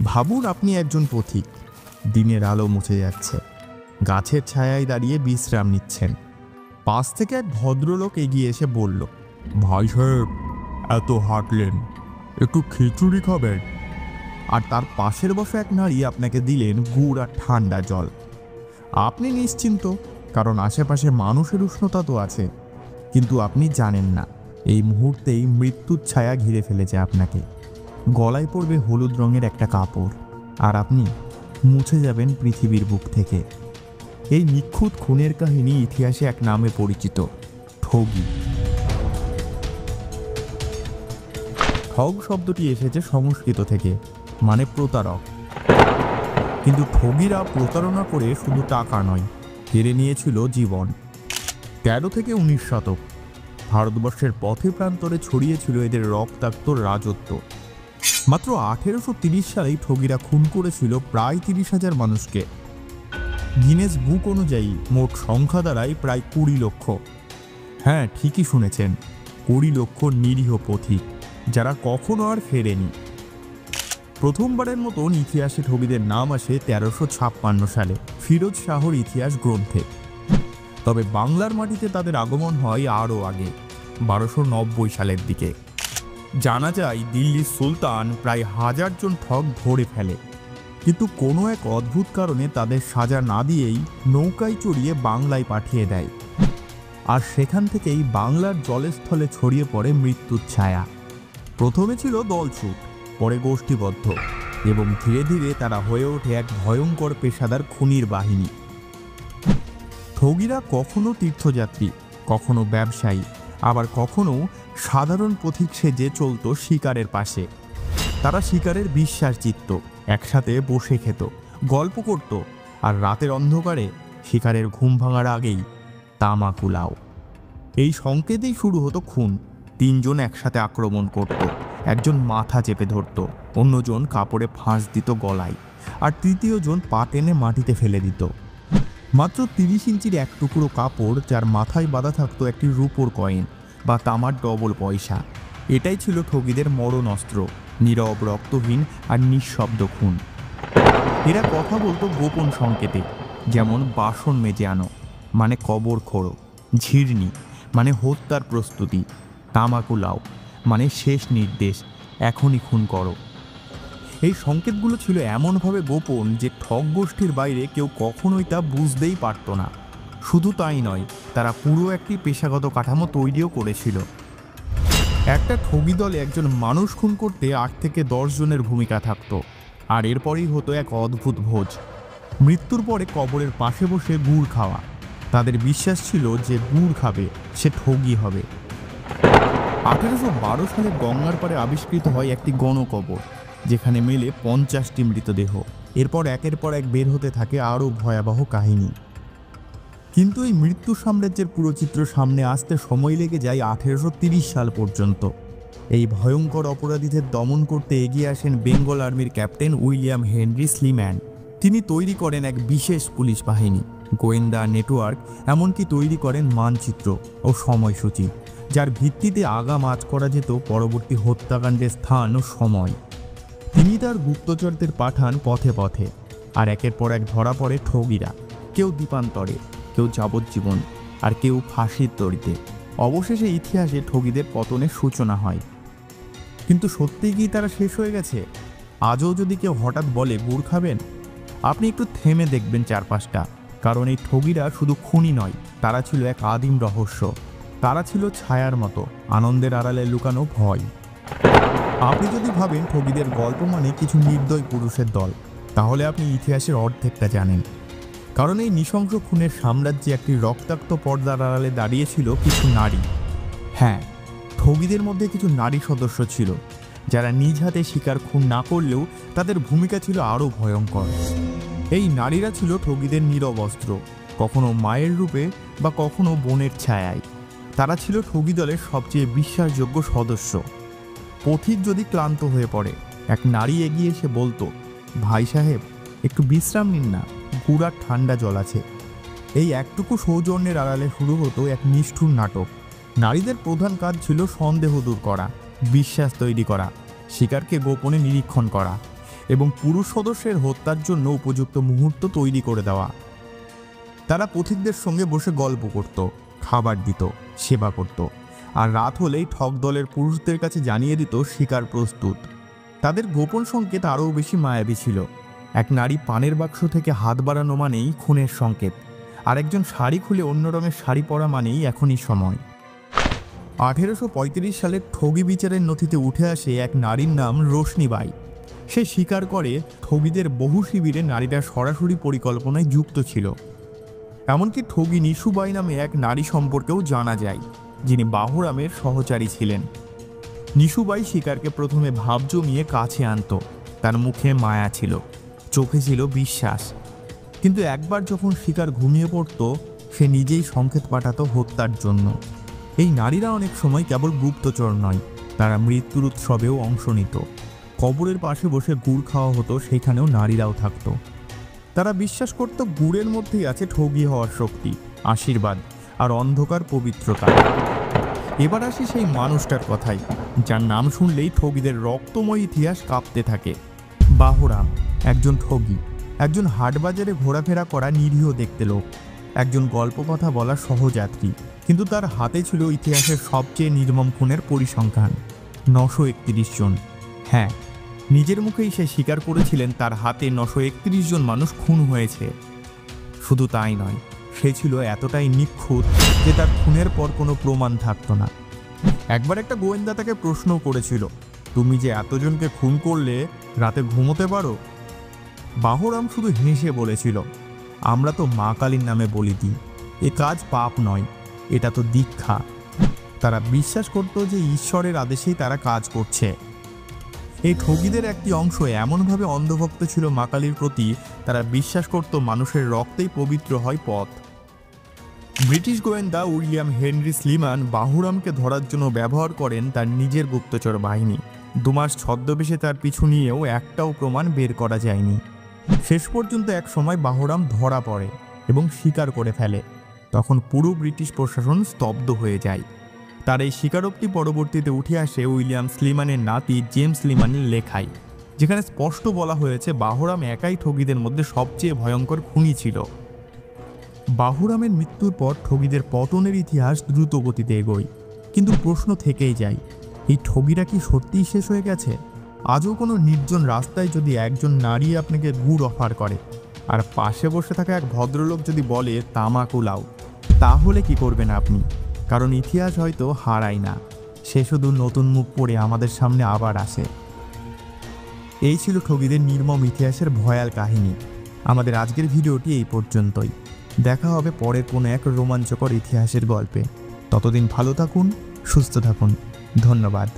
ভাবুন আপনি একজন পথিক, দিনের আলো মুছে যাচ্ছে, গাছের ছায়ায় দাঁড়িয়ে বিশ্রাম নিচ্ছেন। পাশ থেকে এক ভদ্রলোক এগিয়ে এসে বলল, ভাই সাহেব, এত হাঁটলেন, একটু খিচুড়ি খাবেন? আর তার পাশের বসে এক নারী আপনাকে দিলেন গুড় আর ঠান্ডা জল। আপনি নিশ্চিন্ত, কারণ আশেপাশে মানুষের উষ্ণতা তো আছে, কিন্তু আপনি জানেন না এই মুহূর্তেই মৃত্যুর ছায়া ঘিরে ফেলেছে আপনাকে। গলায় পড়বে হলুদ রঙের একটা কাপড়, আর আপনি মুছে যাবেন পৃথিবীর বুক থেকে। এই নিখুঁত খুনের কাহিনী ইতিহাসে এক নামে পরিচিত, ঠগী। ঠগ শব্দটি এসেছে সংস্কৃত থেকে, মানে প্রতারক। কিন্তু ঠগীরা প্রতারণা করে শুধু টাকা নয়, কেড়ে নিয়েছিল জীবন। 13 থেকে 19 শতক ভারতবর্ষের পথে প্রান্তরে ছড়িয়েছিল এদের রক্তাক্ত রাজত্ব। মাত্র 1830 সালেই ঠগীরা খুন করেছিল প্রায় 30,000 মানুষকে। গিনেস বুক অনুযায়ী মোট সংখ্যা দাঁড়ায় প্রায় 20 লক্ষ। হ্যাঁ, ঠিকই শুনেছেন, 20 লক্ষ নিরীহ পথিক, যারা কখনো আর ফেরেনি। প্রথমবারের মতন ইতিহাসে ঠগীদের নাম আসে 1356 সালে ফিরোজ শাহর ইতিহাস গ্রন্থে। তবে বাংলার মাটিতে তাদের আগমন হয় আরও আগে, 1290 সালের দিকে। জানা যায় দিল্লির সুলতান প্রায় 1000 জন ঠগ ধরে ফেলে, কিন্তু কোনো এক অদ্ভুত কারণে তাদের সাজা না দিয়েই নৌকায় চড়িয়ে বাংলায় পাঠিয়ে দেয়। আর সেখান থেকেই বাংলার জলস্থলে ছড়িয়ে পড়ে মৃত্যুর ছায়া। প্রথমে ছিল দলছুট, পরে গোষ্ঠীবদ্ধ, এবং ধীরে ধীরে তারা হয়ে ওঠে এক ভয়ঙ্কর পেশাদার খুনির বাহিনী। ঠগীরা কখনো তীর্থযাত্রী, কখনো ব্যবসায়ী, আবার কখনো সাধারণ পথিক সেজে চলত শিকারের পাশে। তারা শিকারের বিশ্বাস জিতত, একসাথে বসে খেত, গল্প করত, আর রাতের অন্ধকারে শিকারের ঘুম ভাঙার আগেই তামাকুলাও। এই সংকেতেই শুরু হতো খুন। 3 জন একসাথে আক্রমণ করত, একজন মাথা চেপে ধরত, অন্যজন কাপড়ে ফাঁস দিত গলায়, আর তৃতীয় জন পা টেনে মাটিতে ফেলে দিত। মাত্র 30 ইঞ্চির এক টুকরো কাপড়, যার মাথায় বাঁধা থাকতো একটি রূপোর কয়েন বা তামার ডবল পয়সা। এটাই ছিল ঠগীদের মরণ অস্ত্র, নীরব, রক্তহীন আর নিঃশব্দ খুন। এরা কথা বলতো গোপন সংকেতে, যেমন বাসন মেজে আনো মানে কবর খোঁড়ো, ঝিরনি মানে হত্যার প্রস্তুতি, তামাকুলাও মানে শেষ নির্দেশ, এখনই খুন করো। এই সংকেতগুলো ছিল এমনভাবে গোপন যে ঠগ গোষ্ঠীর বাইরে কেউ কখনোই তা বুঝতেই পারত না। শুধু তাই নয়, তারা পুরো একটি পেশাগত কাঠামো তৈরিও করেছিল। একটা ঠগী দলে একজন মানুষ খুন করতে 8 থেকে 10 জনের ভূমিকা থাকতো, আর এরপরই হতো এক অদ্ভুত ভোজ। মৃত্যুর পরে কবরের পাশে বসে গুড় খাওয়া। তাদের বিশ্বাস ছিল যে গুড় খাবে সে ঠগী হবে। 1812 সালে গঙ্গার পাড়ে আবিষ্কৃত হয় একটি গণকবর, যেখানে মেলে 50টি মৃতদেহ। এরপর একের পর এক বের হতে থাকে আরও ভয়াবহ কাহিনী। কিন্তু এই মৃত্যু সাম্রাজ্যের পুরো চিত্র সামনে আসতে সময় লেগে যায় 1830 সাল পর্যন্ত। এই ভয়ঙ্কর অপরাধীদের দমন করতে এগিয়ে আসেন বেঙ্গল আর্মির ক্যাপ্টেন উইলিয়াম হেনরি স্লিম্যান। তিনি তৈরি করেন এক বিশেষ পুলিশ বাহিনী, গোয়েন্দা নেটওয়ার্ক, এমনকি তৈরি করেন মানচিত্র ও সময়সূচি, যার ভিত্তিতে আগাম আঁচ করা যেত পরবর্তী হত্যাকাণ্ডের স্থান ও সময়। তিনি তার গুপ্তচরদের পাঠান পথে পথে, আর একের পর এক ধরা পড়ে ঠগীরা, কেউ দ্বীপান্তরে, কেউ যাবজ্জীবন, আর কেউ ফাঁসির দড়িতে। অবশেষে ইতিহাসে ঠগীদের পতনের সূচনা হয়। কিন্তু সত্যিই কি তারা শেষ হয়ে গেছে? আজও যদি কেউ হঠাৎ বলে গুড় খাবেন, আপনি একটু থেমে দেখবেন চারপাশটা, কারণ এই ঠগীরা শুধু খুনি নয়, তারা ছিল এক আদিম রহস্য। তারা ছিল ছায়ার মতো, আনন্দের আড়ালে লুকানো ভয়। আপনি যদি ভাবেন ঠগীদের গল্প মানে কিছু নির্দয় পুরুষের দল, তাহলে আপনি ইতিহাসের অর্ধেকটা জানেন। কারণ এই নৃশংস খুনের সাম্রাজ্যে একটি রক্তাক্ত পর্দার আড়ালে দাঁড়িয়েছিল কিছু নারী। হ্যাঁ, ঠগীদের মধ্যে কিছু নারী সদস্য ছিল, যারা নিজ হাতে শিকার খুন না করলেও তাদের ভূমিকা ছিল আরও ভয়ঙ্কর। এই নারীরা ছিল ঠগীদের নীরব অস্ত্র, কখনো মায়ের রূপে বা কখনো বোনের ছায়ায়। তারা ছিল ঠগী দলের সবচেয়ে বিশ্বাসযোগ্য সদস্য। পথিক যদি ক্লান্ত হয়ে পড়ে, এক নারী এগিয়ে এসে বলতো, ভাই সাহেব, একটু বিশ্রাম নিন না, গুড় আর ঠান্ডা জল আছে। এই একটুকু সৌজন্যের আড়ালে শুরু হতো এক নিষ্ঠুর নাটক। নারীদের প্রধান কাজ ছিল সন্দেহ দূর করা, বিশ্বাস তৈরি করা, শিকারকে গোপনে নিরীক্ষণ করা। এবং পুরুষ সদস্যের হত্যার জন্য উপযুক্ত মুহূর্ত তৈরি করে দেওয়া। তারা পথিকদের সঙ্গে বসে গল্প করত, খাবার দিত, সেবা করত, আর রাত হলেই ঠক দলের পুরুষদের কাছে জানিয়ে দিত শিকার প্রস্তুত। তাদের গোপন সংকেত আরও বেশি মায়াবী ছিল। এক নারী পানের বাক্স থেকে হাত বাড়ানো মানেই খুনের সংকেত, আর একজন শাড়ি খুলে অন্য রঙের শাড়ি পরা মানেই এখনই সময়। 1835 সালের ঠগি বিচারের নথিতে উঠে আসে এক নারীর নাম রোশনীবাই। সে স্বীকার করে ঠগিদের বহু শিবিরে নারীরা সরাসরি পরিকল্পনায় যুক্ত ছিল। এমনকি ঠগি নিশুবাই নামে এক নারী সম্পর্কেও জানা যায়, যিনি বাহুরামের সহচারী ছিলেন। নিশুবাই শিকারকে প্রথমে ভাব জমিয়ে কাছে আনত। তার মুখে মায়া ছিল, চোখে ছিল বিশ্বাস। কিন্তু একবার যখন শিকার ঘুমিয়ে পড়ত, সে নিজেই সংকেত পাঠাতো হত্যার জন্য। এই নারীরা অনেক সময় কেবল গুপ্তচর নয়, তারা মৃত্যুর উৎসবেও অংশ নিত। কবরের পাশে বসে গুড় খাওয়া হতো, সেখানেও নারীরাও থাকতো। তারা বিশ্বাস করত গুড়ের মধ্যেই আছে ঠগি হওয়ার শক্তি, আশীর্বাদ আর অন্ধকার পবিত্রতা। এবার আসি সেই মানুষটার কথাই, যার নাম শুনলেই ঠগিদের রক্তময় ইতিহাস কাঁপতে থাকে। বাহুরাম একজন ঠগি, একজন হাটবাজারে ঘোরাফেরা করা নিরীহ দেখতে লোক, একজন গল্প কথা বলা সহযাত্রী। কিন্তু তার হাতে ছিল ইতিহাসের সবচেয়ে নির্মম খুনের পরিসংখ্যান, 931 জন। হ্যাঁ, নিজের মুখেই সে স্বীকার করেছিলেন তার হাতে 931 জন মানুষ খুন হয়েছে। শুধু তাই নয়, সে ছিল এতটাই নিখুঁত যে তার খুনের পর কোনো প্রমাণ থাকতো না। একবার একটা গোয়েন্দা তাকে প্রশ্ন করেছিল, তুমি যে এতজনকে খুন করলে, রাতে ঘুমোতে পারো? বাহুরাম শুধু হেসে বলেছিল, আমরা তো মা কালীর নামে বলি দিই, এ কাজ পাপ নয়, এটা তো দীক্ষা। তারা বিশ্বাস করত যে ঈশ্বরের আদেশেই তারা কাজ করছে। এই ঠগিদের একটি অংশ এমনভাবে অন্ধভক্ত ছিল মা কালীর প্রতি, তারা বিশ্বাস করত মানুষের রক্তেই পবিত্র হয় পথ। ব্রিটিশ গোয়েন্দা উইলিয়াম হেনরি স্লিমান বাহুরামকে ধরার জন্য ব্যবহার করেন তার নিজের গুপ্তচর বাহিনী। 2 মাস ছদ্মবেশে তার পিছু নিয়েও একটাও প্রমাণ বের করা যায়নি। শেষ পর্যন্ত এক সময় বাহুরাম ধরা পড়ে এবং স্বীকার করে ফেলে। তখন পুরো ব্রিটিশ প্রশাসন স্তব্ধ হয়ে যায়। তার এই স্বীকারোক্তি পরবর্তীতে উঠে আসে উইলিয়াম স্লিমানের নাতি জেমস স্লিমানের লেখায়, যেখানে স্পষ্ট বলা হয়েছে বাহুরাম একাই ঠগিদের মধ্যে সবচেয়ে ভয়ঙ্কর খুনি ছিল। বাহুরামের মৃত্যুর পর ঠগিদের পতনের ইতিহাস দ্রুত গতিতে এগোয়, কিন্তু প্রশ্ন থেকেই যায়, এই ঠগিরা কি সত্যিই শেষ হয়ে গেছে? আজও কোনো নির্জন রাস্তায় যদি একজন নারী আপনাকে গুড় অফার করে, আর পাশে বসে থাকা এক ভদ্রলোক যদি বলে তামাকু লাও, তাহলে কি করবেন আপনি? কারণ ইতিহাস হয়তো হারায় না, সে শুধু নতুন মুখ পড়ে আমাদের সামনে আবার আসে। এই ছিল ঠগিদের নির্মম ইতিহাসের ভয়াল কাহিনী। আমাদের আজকের ভিডিওটি এই পর্যন্তই। দেখা হবে পরের কোনো এক রোমাঞ্চকর ইতিহাসের গল্পে। ততদিন ভালো থাকুন, সুস্থ থাকুন। ধন্যবাদ।